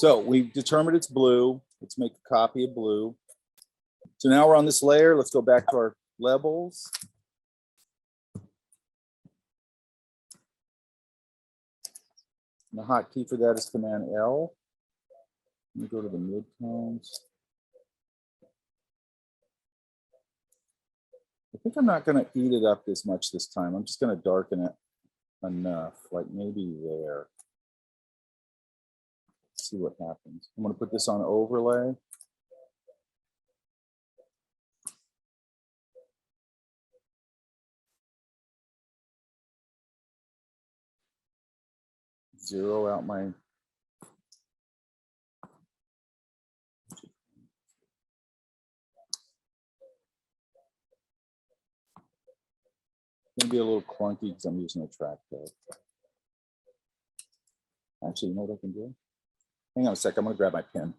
So we've determined it's blue. Let's make a copy of blue. So now we're on this layer. Let's go back to our levels. And the hotkey for that is Command L. Let me go to the midtones. I think I'm not going to eat it up this much this time. I'm just going to darken it enough, like maybe there. Let's see what happens. I'm going to put this on overlay. Zero out my it's going to be a little clunky because I'm using a trackpad. Actually, you know what I can do? Hang on a sec. I'm going to grab my pen.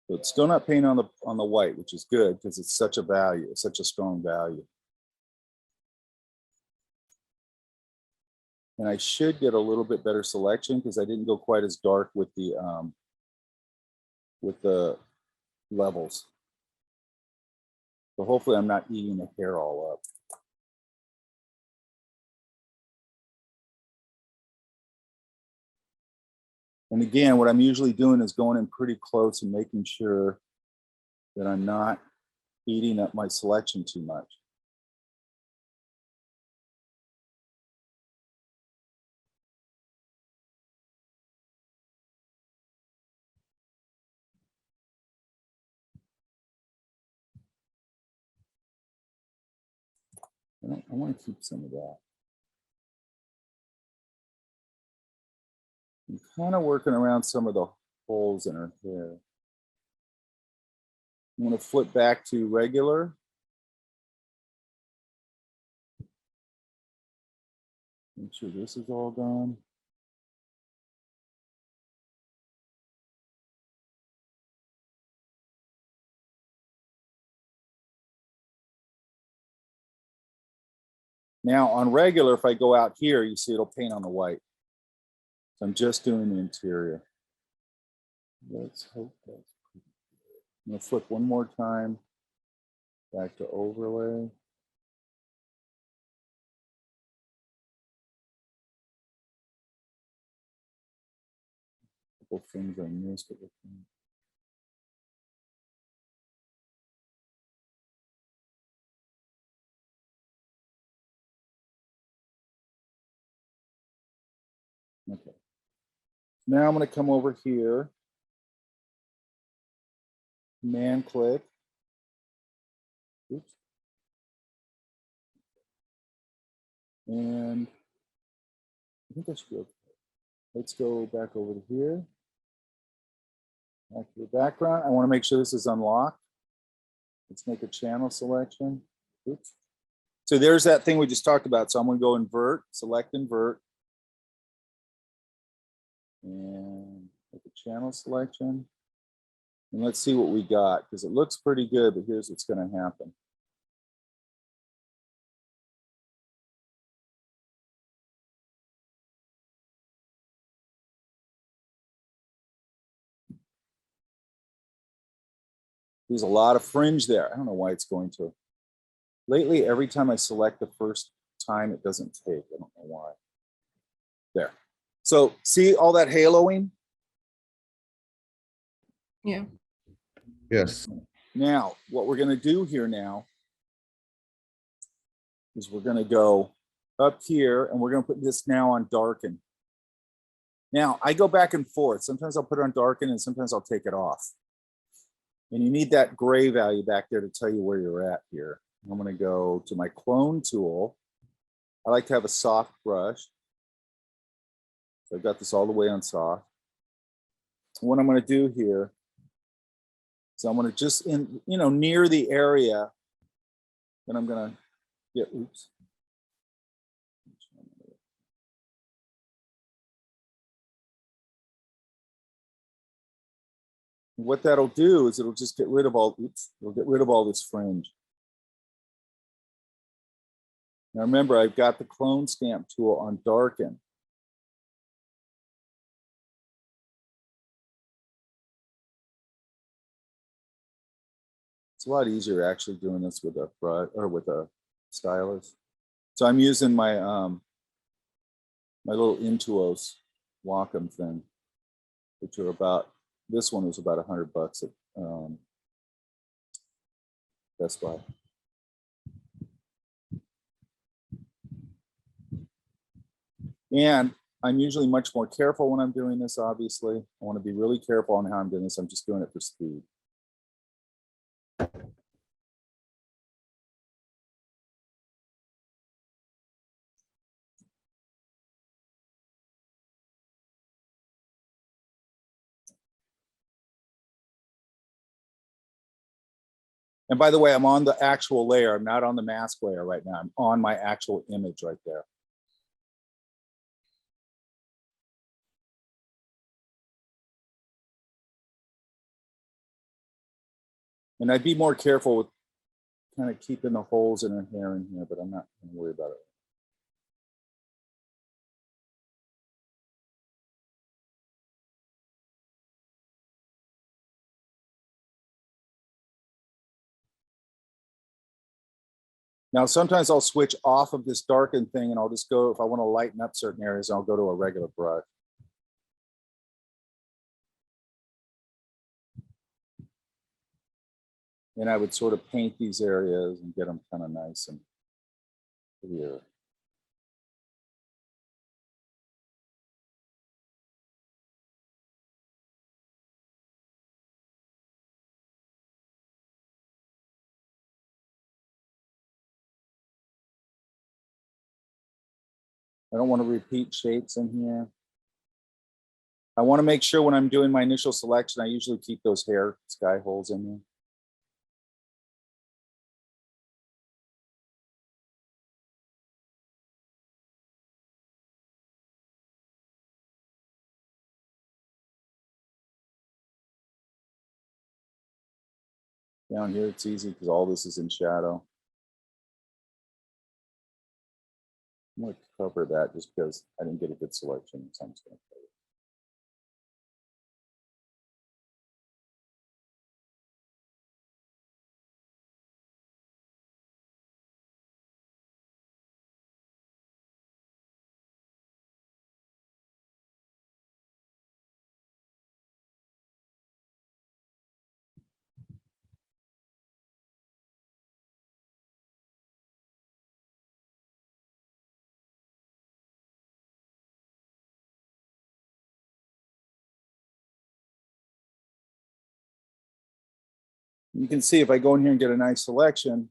So it's still not paint on the white, which is good because it's such a value, it's such a strong value. And I should get a little bit better selection because I didn't go quite as dark with the levels. So hopefully I'm not eating the hair all up. And again, what I'm usually doing is going in pretty close and making sure that I'm not eating up my selection too much. I want to keep some of that. I'm kind of working around some of the holes in her hair. I'm going to flip back to regular. Make sure this is all gone. Now on regular, if I go out here, you see it'll paint on the white. So I'm just doing the interior. Let's hope that's pretty good. I'm going to flip one more time back to overlay. A couple things I missed. Okay. Now I'm going to come over here. Command click. Oops. And I think I should go. Let's go back over to here. Back to the background. I want to make sure this is unlocked. Let's make a channel selection. Oops. So there's that thing we just talked about. So I'm going to go invert, select invert. And make a channel selection. And let's see what we got, because it looks pretty good, but here's what's going to happen. There's a lot of fringe there. I don't know why it's going to. Lately, every time I select the first time, it doesn't take. I don't know why. There. So see all that haloing? Yeah. Yes. Now, what we're going to do here now is we're going to go up here and we're going to put this now on darken. Now, I go back and forth. Sometimes I'll put it on darken and sometimes I'll take it off. And you need that gray value back there to tell you where you're at here. I'm going to go to my clone tool. I like to have a soft brush. So I've got this all the way on soft. What I'm going to do here, so I'm going to just in, near the area, then I'm going to get, oops. What that'll do is it'll just get rid of all, oops, it'll get rid of all this fringe. Now remember, I've got the clone stamp tool on darken. It's a lot easier actually doing this with a brush or with a stylus. So I'm using my my little Intuos Wacom thing, which are about, this one was about $100 at Best Buy. And I'm usually much more careful when I'm doing this, obviously. I want to be really careful on how I'm doing this. I'm just doing it for speed. And by the way, I'm on the actual layer. I'm not on the mask layer right now. I'm on my actual image right there. And I'd be more careful with kind of keeping the holes in her hair in here, but I'm not going to worry about it. Now, sometimes I'll switch off of this darken thing and I'll just go, if I want to lighten up certain areas, I'll go to a regular brush. And I would sort of paint these areas and get them kind of nice and clear. I don't want to repeat shapes in here. I want to make sure when I'm doing my initial selection, I usually keep those hair sky holes in there. Down here, it's easy because all this is in shadow. I'm going to cover that just because I didn't get a good selection. So I'm just going to cover it. You can see if I go in here and get a nice selection,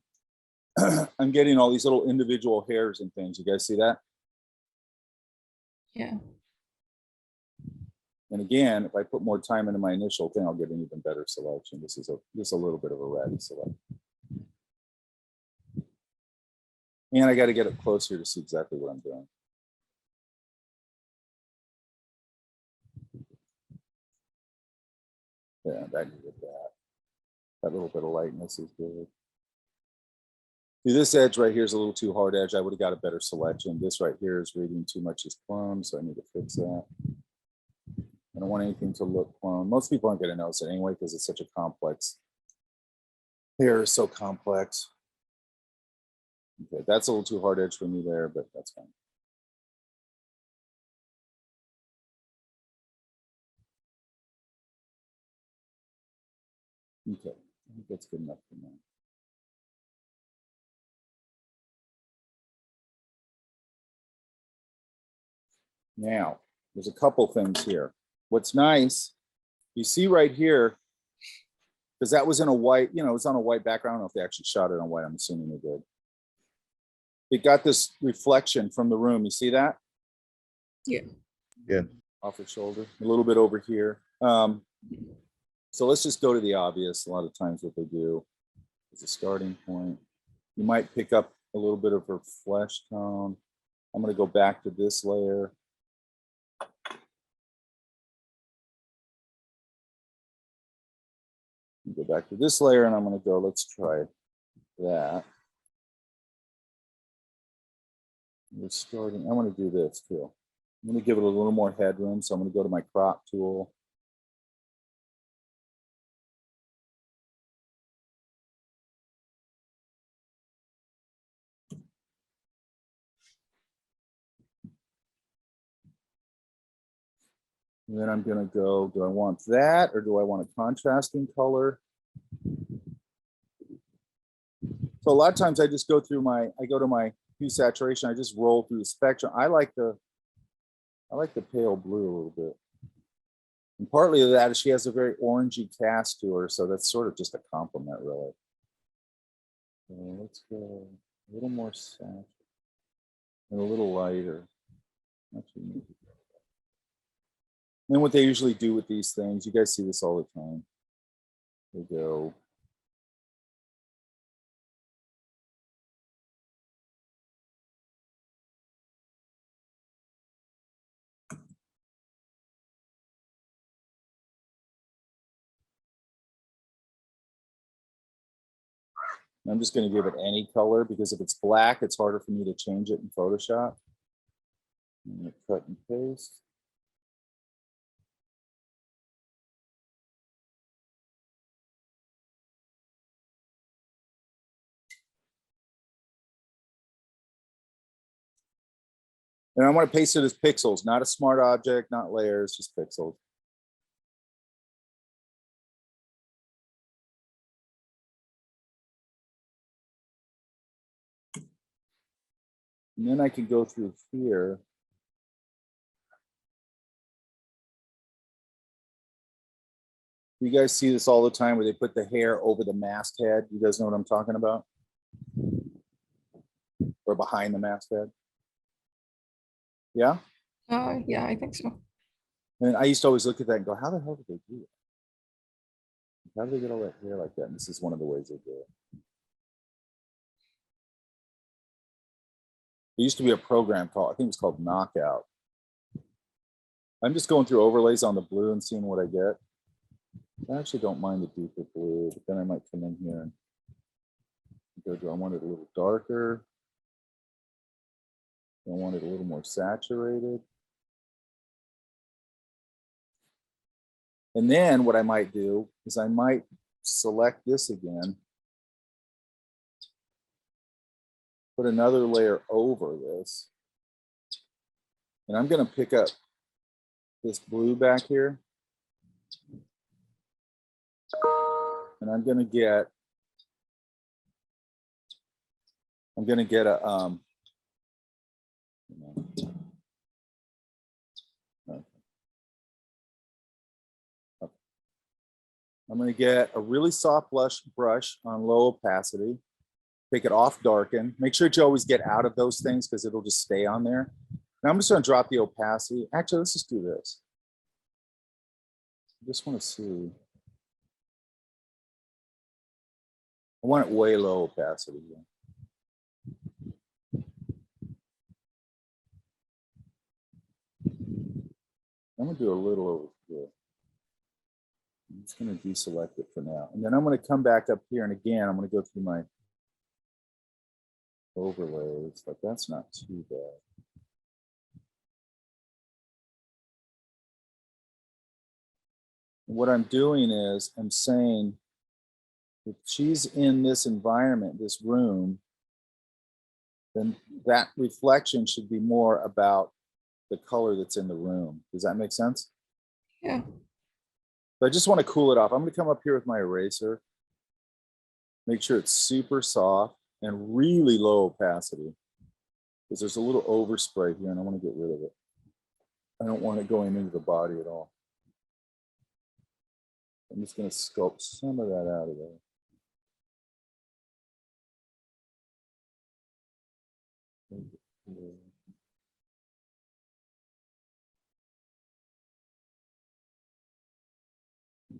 I'm getting all these little individual hairs and things. You guys see that? Yeah. And again, if I put more time into my initial thing, I'll get an even better selection. This is just a little bit of a ratty selection. And I got to get it closer to see exactly what I'm doing. Yeah, that needed that. That little bit of lightness is good. See, this edge right here is a little too hard edge. I would have got a better selection. This right here is reading too much as clone, so I need to fix that. I don't want anything to look clone. Most people aren't going to notice it anyway because it's such a complex. Hair is so complex. Okay, that's a little too hard edge for me there, but that's fine. Okay, I think that's good enough for now. Now, there's a couple things here. What's nice, you see right here, because that was in a white, you know, it was on a white background. I don't know if they actually shot it on white. I'm assuming they did. It got this reflection from the room. You see that? Yeah. Yeah. Off her shoulder, a little bit over here. So let's just go to the obvious. A lot of times what they do is a starting point. You might pick up a little bit of her flesh tone. I'm going to go back to this layer. Go back to this layer and I'm going to go, let's try that. We're starting, I want to do this too. I'm going to give it a little more headroom. So I'm going to go to my crop tool. And then I'm going to go, do I want that or do I want a contrasting color? So a lot of times I just go through I go to my hue saturation. I just roll through the spectrum. I like the pale blue a little bit. And partly of that is she has a very orangey cast to her. So that's sort of just a compliment, really. So let's go a little more saturated and a little lighter. Actually, then what they usually do with these things, you guys see this all the time. They go I'm just going to give it any color because if it's black, it's harder for me to change it in Photoshop. I'm going to cut and paste. And I want to paste it as pixels, not a smart object, not layers, just pixels. And then I can go through here. You guys see this all the time where they put the hair over the masthead. You guys know what I'm talking about? Or behind the masthead. Yeah? Yeah, I think so. And I used to always look at that and go, how the hell did they do it? How do they get all that hair like that? And this is one of the ways they do it. There used to be a program called, I think it was called Knockout. I'm just going through overlays on the blue and seeing what I get. I actually don't mind the deeper blue, but then I might come in here and go, do I want it a little darker? I want it a little more saturated. And then what I might do is I might select this again, put another layer over this. And I'm going to pick up this blue back here. And I'm going to get a, I'm going to get a really soft brush on low opacity, take it off darken. Make sure that you always get out of those things because it'll just stay on there. Now I'm just going to drop the opacity. Actually, let's just do this. I just want to see. I want it way low opacity. I'm going to do a little over here. I'm just going to deselect it for now. And then I'm going to come back up here. And again, I'm going to go through my overlays, but that's not too bad. What I'm doing is I'm saying if she's in this environment, this room, then that reflection should be more about the color that's in the room. Does that make sense? Yeah. So I just want to cool it off. I'm going to come up here with my eraser, make sure it's super soft and really low opacity because there's a little overspray here and I want to get rid of it. I don't want it going into the body at all. I'm just going to sculpt some of that out of there.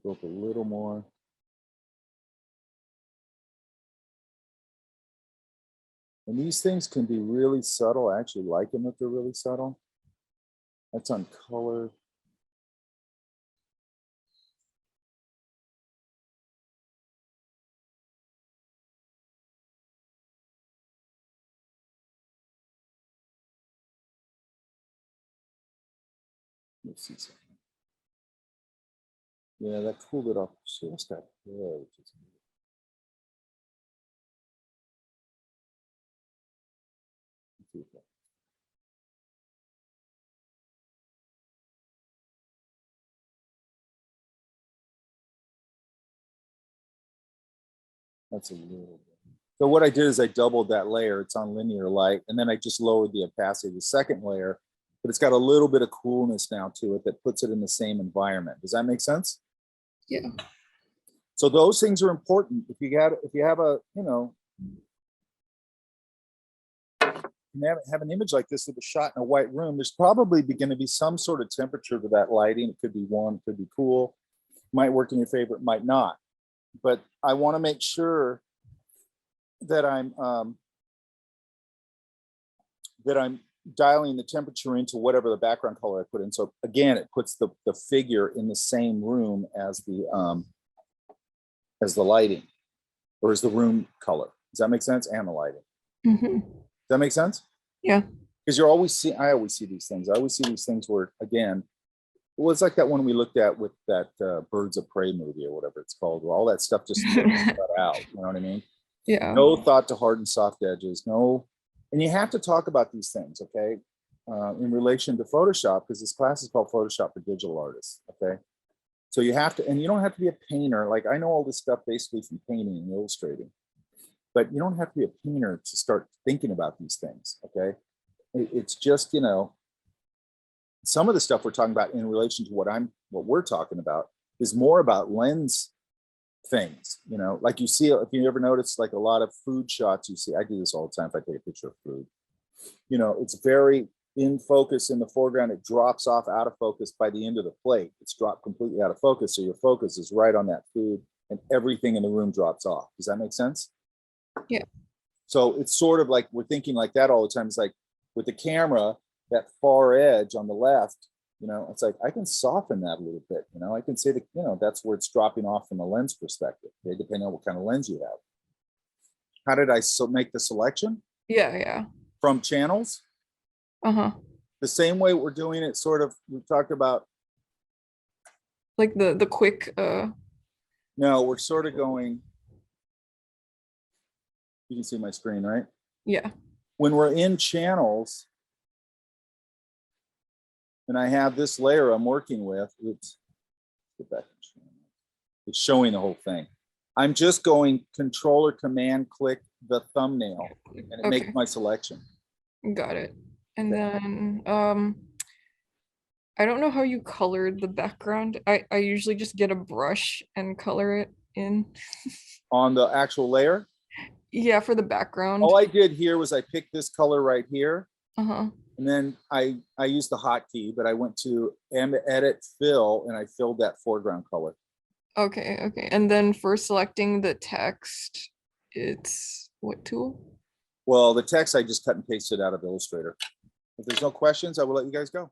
Go up a little more. And these things can be really subtle. I actually like them if they're really subtle. That's on color. Let's see something. Yeah, that cooled it off just that there, which is that's a little bit. So what I did is I doubled that layer. It's on linear light, and then I just lowered the opacity of the second layer, but it's got a little bit of coolness now to it that puts it in the same environment. Does that make sense? Yeah. So those things are important. If you have a, you know, you have an image like this with a shot in a white room, there's probably going to be some sort of temperature to that lighting. It could be warm, it could be cool, might work in your favor, it might not. But I want to make sure that I'm dialing the temperature into whatever the background color I put in. So again, it puts the figure in the same room as the lighting, or as the room color. Does that make sense? And the lighting. Mm-hmm. Does that make sense? Yeah. Because I always see these things. I always see these things where, again, it was like that one we looked at with that Birds of Prey movie or whatever it's called, where all that stuff just cut out. You know what I mean? Yeah. No thought to harden soft edges. No, and you have to talk about these things, okay, in relation to Photoshop, because this class is called Photoshop for Digital Artists. Okay, so you have to, and you don't have to be a painter. Like, I know all this stuff basically from painting and illustrating, but you don't have to be a painter to start thinking about these things. Okay, it's just, you know, some of the stuff we're talking about in relation to what we're talking about is more about lens things, you know, like you see, if you ever notice, like a lot of food shots you see, I do this all the time if I take a picture of food, you know, it's very in focus in the foreground, it drops off out of focus by the end of the plate. It's dropped completely out of focus, so your focus is right on that food and everything in the room drops off. Does that make sense? Yeah. So it's sort of like we're thinking like that all the time. It's like with the camera, that far edge on the left, you know, it's like I can soften that a little bit. You know, I can say that, you know, that's where it's dropping off from a lens perspective, okay, depending on what kind of lens you have. How did I make the selection? Yeah. Yeah. From channels? Uh-huh. The same way we're doing it, sort of, we talked about. Like the quick No, we're sort of going, you can see my screen, right? yeah. When we're in channels, and I have this layer I'm working with, it's showing the whole thing. I'm just going Control or Command click the thumbnail and it makes my selection. Got it. And then I don't know how you colored the background. I usually just get a brush and color it in. On the actual layer? Yeah, for the background. All I did here was I picked this color right here. Uh-huh. And then I used the hotkey, but I went to edit fill and I filled that foreground color. Okay, okay. And then for selecting the text, it's what tool? Well, the text I just cut and pasted out of Illustrator. If there's no questions, I will let you guys go.